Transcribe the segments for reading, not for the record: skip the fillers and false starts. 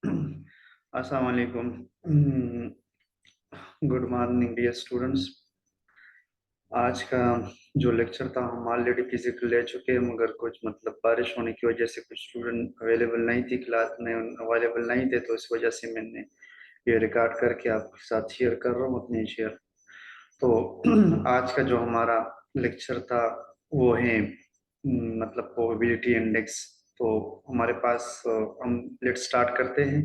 अस्सलाम वालेकुम। Good morning dear students. आज का जो लेक्चर था हम ऑलरेडी फिजिकल ले चुके हैं, मगर कुछ बारिश होने की वजह से कुछ स्टूडेंट अवेलेबल नहीं थी, क्लास में अवेलेबल नहीं थे, तो इस वजह से मैंने ये रिकॉर्ड करके आपके साथ शेयर कर रहा हूँ अपने शेयर। तो आज का जो हमारा लेक्चर था वो है प्रोबेबिलिटी इंडेक्स। तो हमारे पास हम लेट स्टार्ट करते हैं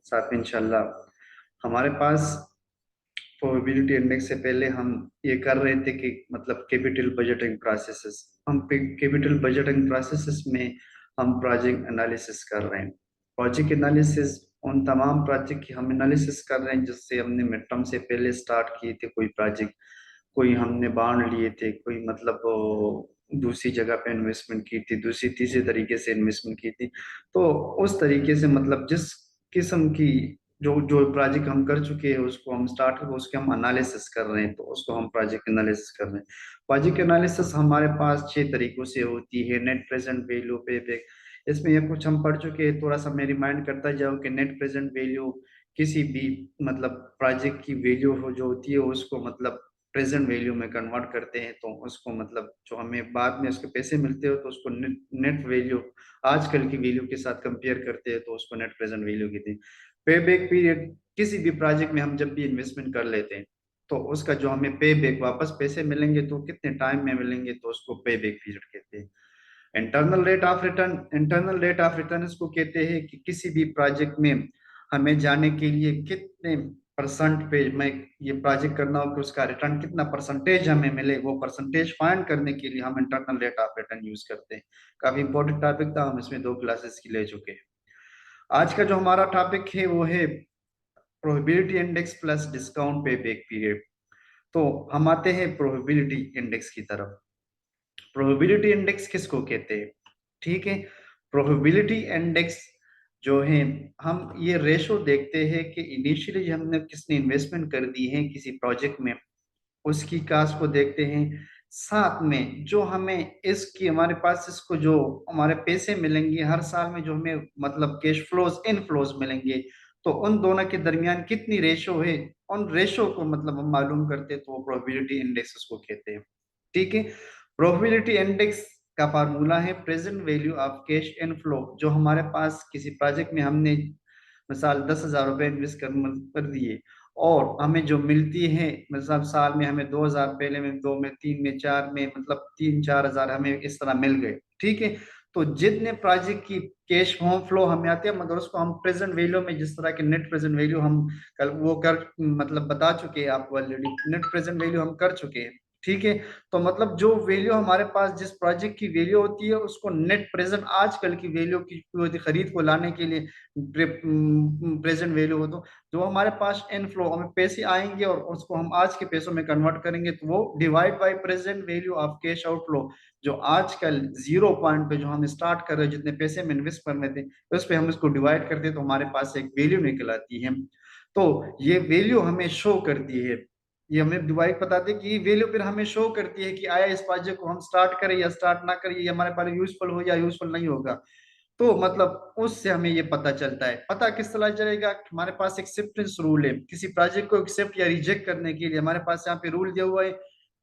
साथ में इंशाल्लाह। हमारे पास प्रोबेबिलिटी इंडेक्स से पहले हम ये कर रहे थे कि कैपिटल बजटिंग प्रोसेसेस, हम कैपिटल बजटिंग प्रोसेसेस में हम प्रोजेक्ट एनालिसिस कर रहे हैं। प्रोजेक्ट एनालिसिस उन तमाम प्रोजेक्ट की हम एनालिसिस कर रहे हैं जिससे हमने मिड टर्म से पहले स्टार्ट किए थे। कोई प्रोजेक्ट, कोई हमने बांड लिए थे, कोई दूसरी जगह पे इन्वेस्टमेंट की थी, दूसरी तीसरे तरीके से इन्वेस्टमेंट की थी। तो उस तरीके से जिस किस्म की जो जो प्रोजेक्ट हम कर चुके हैं उसको हम स्टार्ट करके उसके हम एनालिसिस कर रहे हैं, तो उसको हम प्रोजेक्ट एनालिसिस कर रहे हैं। प्रोजेक्ट एनालिसिस हमारे पास 6 तरीकों से होती है। नेट प्रेजेंट वैल्यू, पे बैक। इसमें ये कुछ हम पढ़ चुके हैं, थोड़ा सा मैं रिमाइंड करता जाऊं कि नेट प्रेजेंट वैल्यू किसी भी प्रोजेक्ट की वैल्यू हो जो होती है उसको प्रेजेंट वैल्यू में कन्वर्ट करते हैं, तो उसको जो हमें बाद में उसके पैसे मिलते हो तो उसको नेट नेट वैल्यू आजकल की वैल्यू के साथ कंपेयर करते हैं, तो उसको नेट प्रेजेंट वैल्यू कहते हैं। पे बैक पीरियड, किसी भी प्रोजेक्ट में हम जब भी इन्वेस्टमेंट कर लेते हैं तो उसका जो हमें पे बैक वापस पैसे मिलेंगे तो कितने टाइम में मिलेंगे, तो उसको पे बैक पीरियड कहते हैं। Internal rate of return, internal rate of return इसको कहते हैं कि किसी भी प्रोजेक्ट में हमें जाने के लिए कितने परसेंटेज में ये प्रोजेक्ट करना हो कि उसका रिटर्न कितना परसेंटेज हमें मिले, वो परसेंटेज फाइंड करने के लिए हम internal rate of return use करते हैं। काफी इंपॉर्टेंट टॉपिक था, हम इसमें 2 क्लासेस की ले चुके हैं। आज का जो हमारा टॉपिक है वो है प्रोबेबिलिटी इंडेक्स प्लस डिस्काउंट पे बैक पीरियड। तो हम आते हैं प्रोबेबिलिटी इंडेक्स की तरफ। प्रोबेबिलिटी इंडेक्स किसको कहते हैं? ठीक है, प्रोबेबिलिटी इंडेक्स जो है, हम ये रेशो देखते हैं कि इनिशियली हमने किसने इन्वेस्टमेंट कर दी है किसी प्रोजेक्ट में, उसकी कास्ट को देखते हैं। साथ में जो हमें इसकी हमारे पास इसको जो हमारे पैसे मिलेंगे हर साल में, जो हमें कैश फ्लोज इनफ्लोज मिलेंगे, तो उन दोनों के दरमियान कितनी रेशो है, उन रेशो को हम मालूम करते हैं, तो वो प्रोबेबिलिटी इंडेक्स उसको कहते हैं। ठीक है, प्रोबेबिलिटी इंडेक्स का फार्मूला है present value of cash inflow. जो हमारे पास किसी प्रोजेक्ट में हमने मिसाल 10,000 रुपए इन्वेस्ट कर दिए और हमें जो मिलती है, साल में हमें 2,000, पहले में 2 में 3 में 4 में 3-4 हजार हमें इस तरह मिल गए। ठीक है, तो जितने प्रोजेक्ट की कैश होम फ्लो हमें आते हैं, मगर उसको हम प्रेजेंट वैल्यू में, जिस तरह के नेट प्रेजेंट वैल्यू हम कल वो कर बता चुके हैं आपको ऑलरेडी, नेट प्रेजेंट वैल्यू हम कर चुके हैं। ठीक है, तो जो वैल्यू हमारे पास जिस प्रोजेक्ट की वैल्यू होती है उसको नेट प्रेजेंट आजकल की वैल्यू की खरीद को लाने के लिए प्रेजेंट वैल्यू हो, तो जो हमारे पास इनफ्लो हमें पैसे आएंगे और उसको हम आज के पैसों में कन्वर्ट करेंगे, तो वो divide by present value of cash outflow, जो आजकल 0 पॉइंट पे जो हम स्टार्ट कर रहे हैं, जितने पैसे में इन्वेस्ट करने थे उस पे हम इसको डिवाइड करते हैं, तो हमारे पास एक वैल्यू निकल आती है। तो ये वैल्यू हमें शो करती है, ये हमें डिवाइड बताते हैं कि ये वैल्यू फिर हमें शो करती है कि आया इस प्रोजेक्ट को हम स्टार्ट करें या स्टार्ट ना करें, ये हमारे पास यूजफुल हो या यूजफुल नहीं होगा। तो उससे हमें ये पता चलता है। पता किस तरह चलेगा? हमारे पास एक्सेप्टेंस रूल है, किसी प्रोजेक्ट को एक्सेप्ट या रिजेक्ट करने के लिए हमारे पास यहाँ पे रूल दिया हुआ है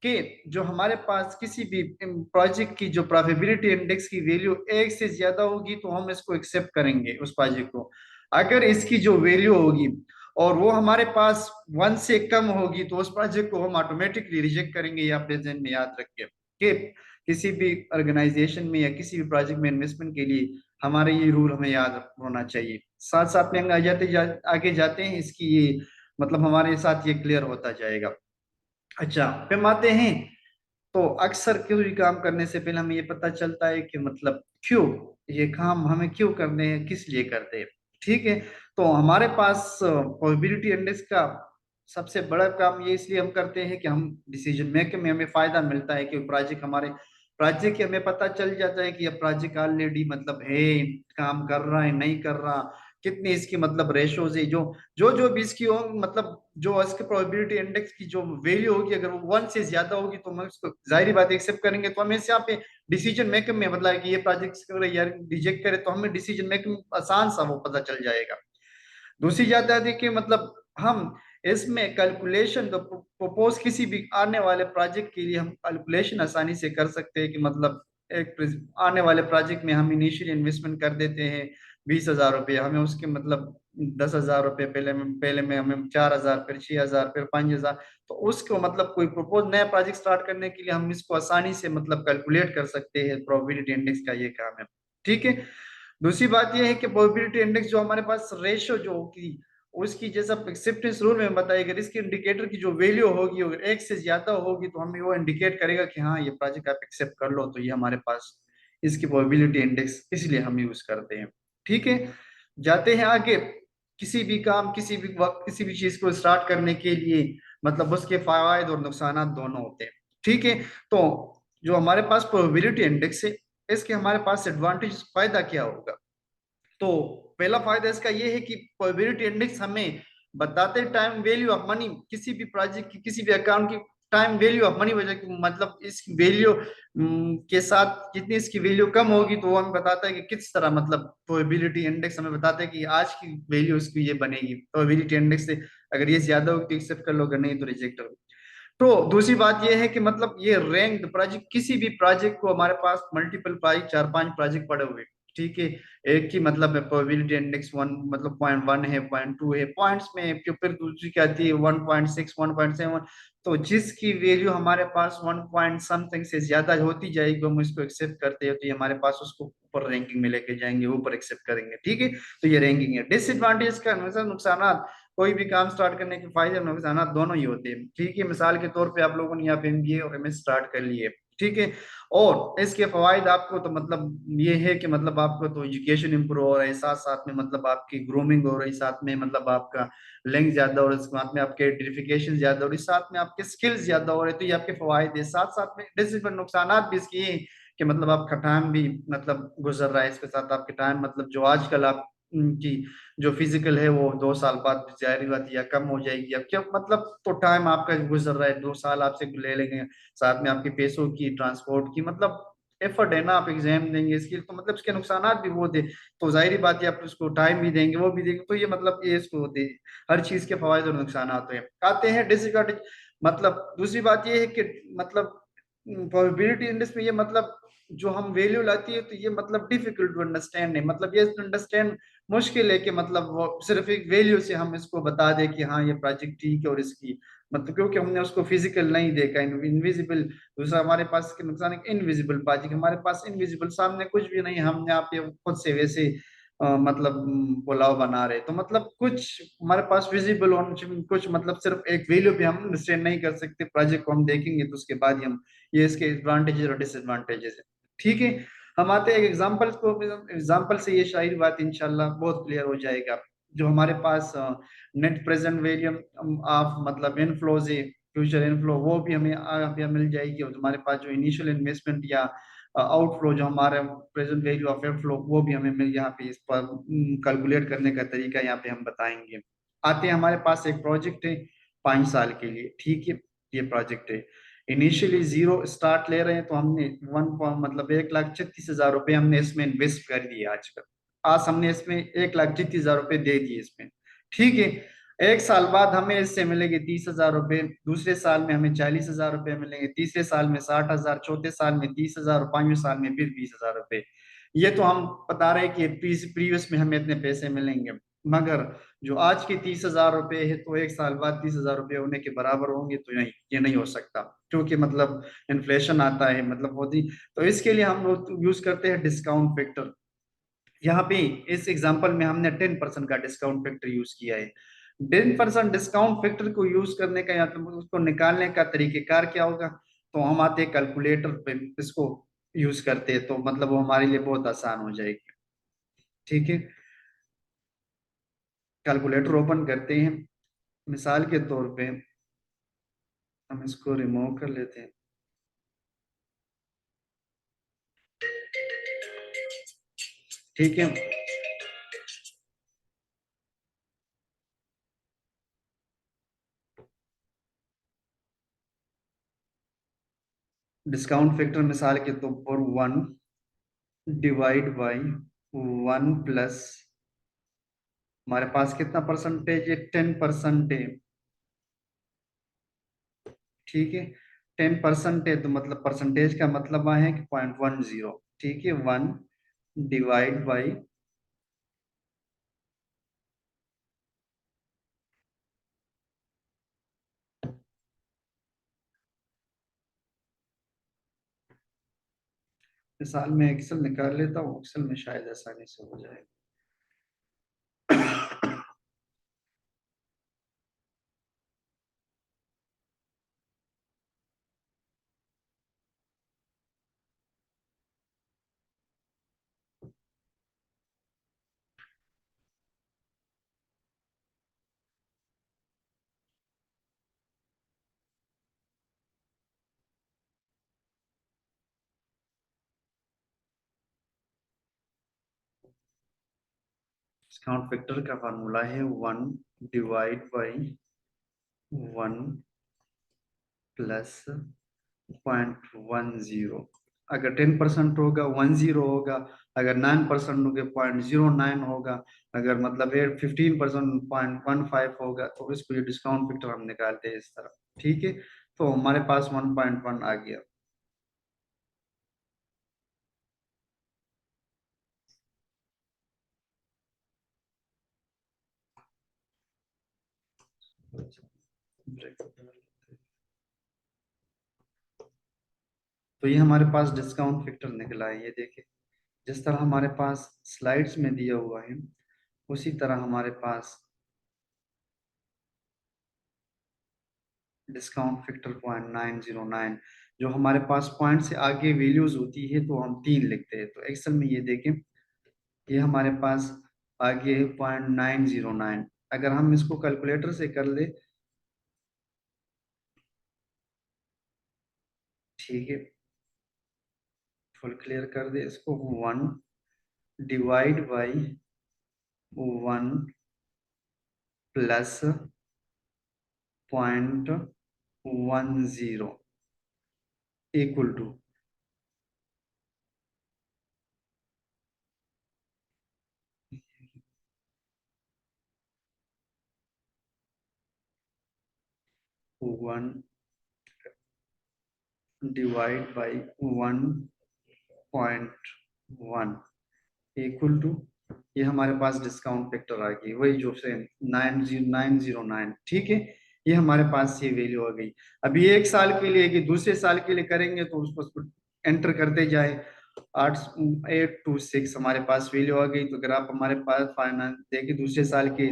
कि जो हमारे पास किसी भी प्रोजेक्ट की जो प्रोबेबिलिटी इंडेक्स की वैल्यू 1 से ज्यादा होगी तो हम इसको एक्सेप्ट करेंगे उस प्रोजेक्ट को। अगर इसकी जो वैल्यू होगी और वो हमारे पास 1 से कम होगी तो उस प्रोजेक्ट को हम ऑटोमेटिकली रिजेक्ट करेंगे। ये आप ध्यान में याद रखें कि किसी भी ऑर्गेनाइजेशन में या किसी भी प्रोजेक्ट में इन्वेस्टमेंट के लिए हमारे ये रूल हमें याद होना चाहिए। साथ साथ में आगे जाते हैं इसकी ये हमारे साथ ये क्लियर होता जाएगा। अच्छा, फिर हम आते हैं, तो अक्सर कोई भी काम करने से पहले हमें ये पता चलता है कि क्यों ये काम हमें क्यों करने हैं, किस लिए करते हैं। ठीक है, तो हमारे पास प्रोबेबिलिटी इंडेक्स का सबसे बड़ा काम ये इसलिए हम करते हैं कि हम डिसीजन मेकिंग में हमें फायदा मिलता है कि प्रोजेक्ट हमारे प्रोजेक्ट की हमें पता चल जाता है कि ये प्रोजेक्ट ऑलरेडी है, काम कर रहा है नहीं कर रहा, कितनी इसकी रेशोज है, जो जो जो भी इसकी हो, जो इसके प्रोबेबिलिटी इंडेक्स की जो वैल्यू होगी अगर वो 1 से ज्यादा होगी तो हम इसको जाहिर बात एक्सेप्ट करेंगे। तो हमें यहाँ पे डिसीजन मेकिंग में कि ये प्रोजेक्ट करे या रिजेक्ट करे, तो हमें डिसीजन मेकिंग आसान सा वो पता चल जाएगा। दूसरी बात आती है कि मतलब हम इसमें कैलकुलेशन तो प्रपोज किसी भी आने वाले प्रोजेक्ट के लिए हम कैलकुलेशन आसानी से कर सकते हैं कि मतलब एक आने वाले प्रोजेक्ट में हम इनिशियल इन्वेस्टमेंट कर देते हैं 20,000 रुपये, हमें उसके मतलब 10,000 रुपये पहले में हमें 4,000, फिर 6,000, फिर 5,000। तो उसको मतलब कोई प्रपोज नया प्रोजेक्ट स्टार्ट करने के लिए हम इसको आसानी से मतलब कैलकुलेट कर सकते हैं, प्रोबेबिलिटी इंडेक्स का ये काम है। ठीक है। दूसरी बात यह है कि प्रोबेबिलिटी इंडेक्स जो हमारे पास रेशियो जो होगी उसकी, जैसा एक्सेप्टेंस रूल में बताया गया, रिस्क इंडिकेटर की जो वैल्यू होगी अगर एक से ज्यादा होगी तो हमें वो इंडिकेट करेगा कि हाँ ये प्रोजेक्ट आप एक्सेप्ट कर लो, तो ये हमारे पास इसकी प्रोबेबिलिटी इंडेक्स इसलिए हम यूज करते हैं। ठीक है। जाते हैं आगे। किसी भी काम, किसी भी वक्त, किसी भी चीज को स्टार्ट करने के लिए मतलब उसके फायदे और नुकसान दोनों होते हैं। ठीक है। तो जो हमारे पास प्रोबेबिलिटी इंडेक्स है, इसके हमारे पास एडवांटेज, फायदा क्या होगा? तो पहला फायदा इसका ये है कि प्रोबेबिलिटी इंडेक्स हमें बताते टाइम वैल्यू ऑफ मनी, किसी भी प्रोजेक्ट की, किसी भी अकाउंट की टाइम वैल्यू ऑफ मनी वजह की, मतलब इस वैल्यू के साथ जितनी इसकी वैल्यू कम होगी तो वो हमें बताता है कि किस तरह, मतलब प्रोबेबिलिटी इंडेक्स हमें बताता है कि आज की वैल्यू इसकी ये बनेगी। प्रोबेबिलिटी इंडेक्स से अगर ये ज्यादा होगी तो एक्सेप्ट कर लो, अगर नहीं तो रिजेक्ट होगी। तो दूसरी बात यह है कि मतलब ये रैंक प्रोजेक्ट, किसी भी प्रोजेक्ट को हमारे पास मल्टीपल प्रोजेक्ट, 4-5 प्रोजेक्ट पड़े हुए, ठीक है, एक की मतलब प्रोबेबिलिटी इंडेक्स 1 मतलब 0.1 है, 0.2 है, पॉइंट्स में फिर दूसरी क्या आती है 1.6, 1.7। तो जिसकी वैल्यू हमारे पास 1 पॉइंट समथिंग से ज्यादा होती जाएगी हम इसको एक्सेप्ट करते हैं, तो ये हमारे पास उसको ऊपर रैंकिंग में लेके जाएंगे, ऊपर एक्सेप्ट करेंगे। ठीक है। तो ये रैंकिंग है। डिसएडवांटेज का नुकसान, कोई भी काम स्टार्ट करने के फायदे और नुकसान दोनों ही होते हैं। ठीक है। मिसाल के तौर पे आप लोगों ने यहाँ पे एमबीए और एमएस स्टार्ट कर लिए। ठीक है। और इसके फवायद आपको तो मतलब ये है कि मतलब आपको तो एजुकेशन इंप्रूव हो रहा है, साथ साथ में मतलब आपकी ग्रूमिंग हो रही, साथ में मतलब आपका लेंथ ज्यादा हो रहा है, साथ में आपके आइडेंटिफिकेशन ज्यादा हो रही, साथ में आपके स्किल्स ज्यादा हो रहे, तो ये आपके फवायद है। साथ साथ में डिसएडवांटेज नुकसान भी इसके ये हैं कि मतलब आपका टाइम भी मतलब गुजर रहा है, इसके साथ आपके टाइम मतलब जो आजकल आप की जो फिजिकल है वो 2 साल बाद जाहिर बात है या कम हो जाएगी, अब क्या मतलब, तो टाइम आपका गुजर रहा है, 2 साल आपसे ले लेंगे, साथ में आपके पैसों की, ट्रांसपोर्ट की, मतलब एफर्ट है ना, आप एग्जाम देंगे इसके, तो मतलब इसके नुकसान भी बहुत है। तो जाहिर बात है आप उसको टाइम भी देंगे, वो भी देंगे, तो ये मतलब ये इसको होते हैं। हर चीज के फवायद और नुकसान होते हैं। आते हैं डिसएडवांटेज। मतलब दूसरी बात ये है कि मतलब प्रोबेबिलिटी इंडेक्स में ये मतलब जो हम वैल्यू लाती है तो ये मतलब डिफिकल्ट टू अंडरस्टैंड है, मतलब ये अंडरस्टैंड मुश्किल है कि मतलब वो सिर्फ एक वैल्यू से हम इसको बता दे कि हाँ ये प्रोजेक्ट ठीक है, और इसकी मतलब क्योंकि हमने उसको फिजिकल नहीं देखा, इनविजिबल। दूसरा हमारे पास के नुकसान है, इनविजिबल प्रोजेक्ट हमारे पास इनविजिबल, सामने कुछ भी नहीं, हमने आप ये खुद से वैसे मतलब पुलाव बना रहे, तो मतलब कुछ हमारे पास विजिबल होना चाहिए, कुछ मतलब सिर्फ एक वैल्यू भी हम अंडरस्टैंड नहीं कर सकते, प्रोजेक्ट को हम देखेंगे तो उसके बाद ही हम, ये इसके एडवांटेजेस और डिसएडवांटेजेस है। ठीक है। हम आते हैं एक एग्जांपल को, एग्जांपल से ये शायद बात इंशाल्लाह बहुत क्लियर हो जाएगा। जो हमारे पास नेट प्रेजेंट वैल्यू ऑफ मतलब इनफ्लोज है, फ्यूचर इनफ्लो, वो भी हमें यहाँ मिल जाएगी, और हमारे पास जो इनिशियल इन्वेस्टमेंट या आउटफ्लो जो हमारा प्रेजेंट वैल्यू ऑफ इनफ्लो, वो भी हमें मिल, यहाँ पे इस पर कैलकुलेट करने का तरीका यहाँ पे हम बताएंगे। आते हैं हमारे पास एक प्रोजेक्ट है 5 साल के लिए। ठीक है। ये प्रोजेक्ट है, इनिशियली जीरो स्टार्ट ले रहे हैं, तो हमने मतलब 1,36,000 रुपये हमने इसमें इन्वेस्ट कर दिए आजकल। आज हमने इसमें 1,36,000 रुपये दे दिए इसमें। ठीक है। एक साल बाद हमें इससे मिलेंगे 30,000 रुपये, दूसरे साल में हमें 40,000 रुपये मिलेंगे, तीसरे साल में 60,000, चौथे साल में 30,000, और 5वें साल में फिर 20,000 रुपये। ये तो हम बता रहे हैं कि प्रीवियस में हमें इतने पैसे मिलेंगे, मगर जो आज के 30,000 रुपये है तो एक साल बाद 30,000 रुपये होने के बराबर होंगे, तो नहीं, ये नहीं हो सकता, क्योंकि मतलब इन्फ्लेशन आता है, मतलब होती। तो इसके लिए हम लोग यूज करते हैं डिस्काउंट फैक्टर। यहाँ पे इस एग्जांपल में हमने 10% का डिस्काउंट फैक्टर यूज किया है। 10% डिस्काउंट फैक्टर को यूज करने का या तो उसको निकालने का तरीकेकार क्या होगा? तो हम आते हैं कैलकुलेटर पे, इसको यूज करते हैं, तो मतलब वो हमारे लिए बहुत आसान हो जाएगी। ठीक है। कैलकुलेटर ओपन करते हैं। मिसाल के तौर पे हम इसको रिमूव कर लेते हैं। ठीक है। डिस्काउंट फैक्टर मिसाल के तौर पर 1 डिवाइड बाई 1 प्लस हमारे पास कितना परसेंटेज है? 10% है। ठीक है, 10% है, तो मतलब परसेंटेज का मतलब है कि 0.10। ठीक है, 1 डिवाइड बाई, मिसाल में एक्सेल निकाल लेता हूँ, एक्सेल में शायद आसानी से हो जाए। डिस्काउंट फैक्टर का फार्मूला है 1 डिवाइड बाई 1 प्लस 0.10। अगर 10% होगा 10 होगा, अगर 9% होगा 0.09 होगा, अगर मतलब 15% 0.15 होगा, तो इसको ये डिस्काउंट फैक्टर हम निकालते हैं इस तरह। ठीक है, तो हमारे पास 1.1 आ गया। तो ये हमारे पास डिस्काउंट फैक्टर निकला है, ये देखिए। जिस तरह हमारे पास स्लाइड्स में दिया हुआ है, उसी तरह हमारे पास डिस्काउंट फैक्टर 0.909। जो हमारे पास पॉइंट से आगे वैल्यूज होती है तो हम 3 लिखते हैं। तो एक्सेल में ये देखें, ये हमारे पास आगे है 0.909। अगर हम इसको कैलकुलेटर से कर ले, ठीक है, फुल क्लियर कर दे इसको, 1 divide by 1 plus 0.10 equal to 1 divide by 1.1 equal to, ये हमारे पास डिस्काउंट फैक्टर आ गई, वही जो से 909। ठीक है, ये हमारे पास ये वैल्यू आ गई। अभी 1 साल के लिए कि दूसरे साल के लिए करेंगे तो उसको एंटर करते जाए। 826 हमारे पास वैल्यू आ गई। तो अगर आप हमारे पास फाइनेंस देखिए, दूसरे साल के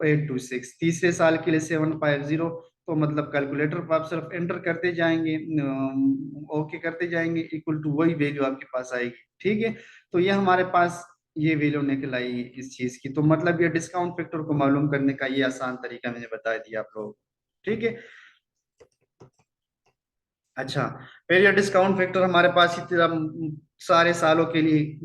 826, तीसरे साल के लिए 750। तो मतलब कैलकुलेटर पर आप सिर्फ एंटर करते जाएंगे, ओके करते जाएंगे, इक्वल टू वही वैल्यू आपके पास आएगी। ठीक है, तो ये हमारे पास ये वैल्यू निकल आई इस चीज की। तो मतलब ये डिस्काउंट फैक्टर को मालूम करने का ये आसान तरीका मैंने बता दिया आप लोगों को। ठीक है, अच्छा, फिर ये डिस्काउंट फैक्टर हमारे पास इतना सारे सालों के लिए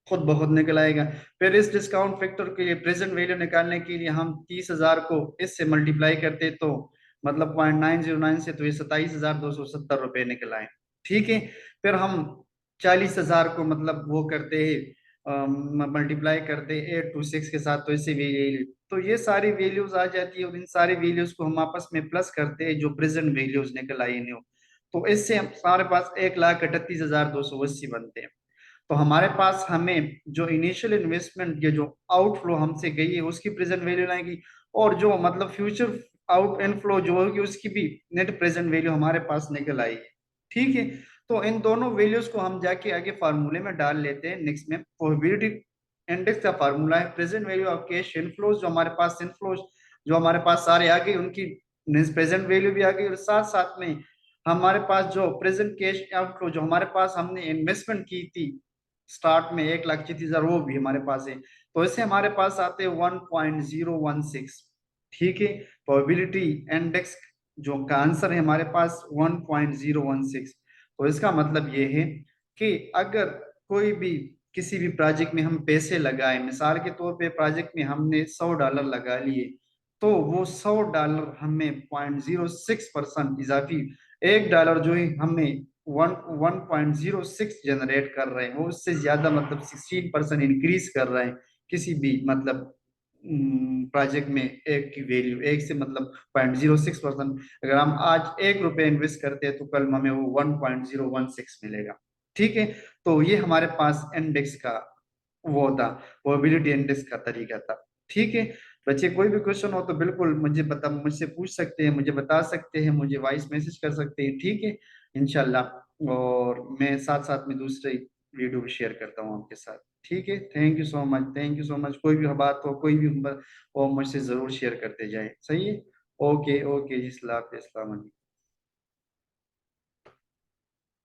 खुद ब खुद निकल आएगा। फिर इस डिस्काउंट फैक्टर के लिए प्रेजेंट वैल्यू निकालने के लिए हम 30,000 को इससे मल्टीप्लाई करते, तो मतलब 0.909 से, तो ये 27,270 रुपये निकल आए। ठीक है, फिर हम 40,000 को मतलब वो करते हैं, मल्टीप्लाई करते 826 के साथ, तो इससे वैल्यू, तो ये सारी वैल्यूज आ जाती है, और इन सारी वैल्यूज को हम आपस में प्लस करते हैं जो प्रेजेंट वैल्यूज निकल आई न्यू। तो इससे हमारे पास 1,38,280 बनते हैं। तो हमारे पास हमें जो इनिशियल इन्वेस्टमेंट, ये जो आउटफ्लो हमसे गई है उसकी प्रेजेंट वैल्यू लाएगी, और जो मतलब फ्यूचर आउट इनफ्लो जो होगी उसकी भी नेट प्रेजेंट वैल्यू हमारे पास निकल आएगी। ठीक है, तो इन दोनों वैल्यूज को हम जाके आगे फार्मूले में डाल लेते हैं। नेक्स्ट में प्रोबेबिलिटी इंडेक्स का फार्मूला है present value of cash inflows, जो हमारे पास इनफ्लोज जो हमारे पास सारे आ गए उनकी प्रेजेंट वैल्यू भी आ गई, और साथ साथ में हमारे पास जो प्रेजेंट कैश आउटफ्लो जो हमारे पास हमने इन्वेस्टमेंट की थी स्टार्ट में 1,36,000, वो भी हमारे पास है। तो इससे हमारे पास आते हैं 1.016। ठीक है, प्रोबेबिलिटी इंडेक्स जो का आंसर है हमारे पास 1.016। तो इसका मतलब ये है कि अगर कोई भी किसी भी प्रोजेक्ट में हम पैसे लगाए, मिसाल के तौर पे प्रोजेक्ट में हमने $100 लगा लिए, तो वो $100 हमें 0.06% इजाफी, $1 जो है हमें 1.06 जनरेट कर रहे हैं, वो उससे ज्यादा मतलब 16% इंक्रीज कर रहे हैं किसी भी मतलब प्रोजेक्ट में एक की वैल्यू, एक से मतलब 0.06%, अगर हम आज 1 रुपये इन्वेस्ट करते हैं तो कल हमें वो 1.016 मिलेगा। ठीक है, तो ये हमारे पास इंडेक्स का वो था, प्रोबेबिलिटी इंडेक्स का तरीका था। ठीक है बच्चे, कोई भी क्वेश्चन हो तो बिल्कुल मुझसे पूछ सकते हैं, मुझे बता सकते हैं, मुझे वॉइस मैसेज कर सकते हैं। ठीक है इंशाल्लाह, और मैं साथ साथ में दूसरे वीडियो भी शेयर करता हूँ आपके साथ। ठीक है, thank you so much, thank you so much. कोई भी बात हो, कोई भी हो, मुझसे जरूर शेयर करते जाए। सही है, ओके ओके जी, अस्सलाम वालेकुम।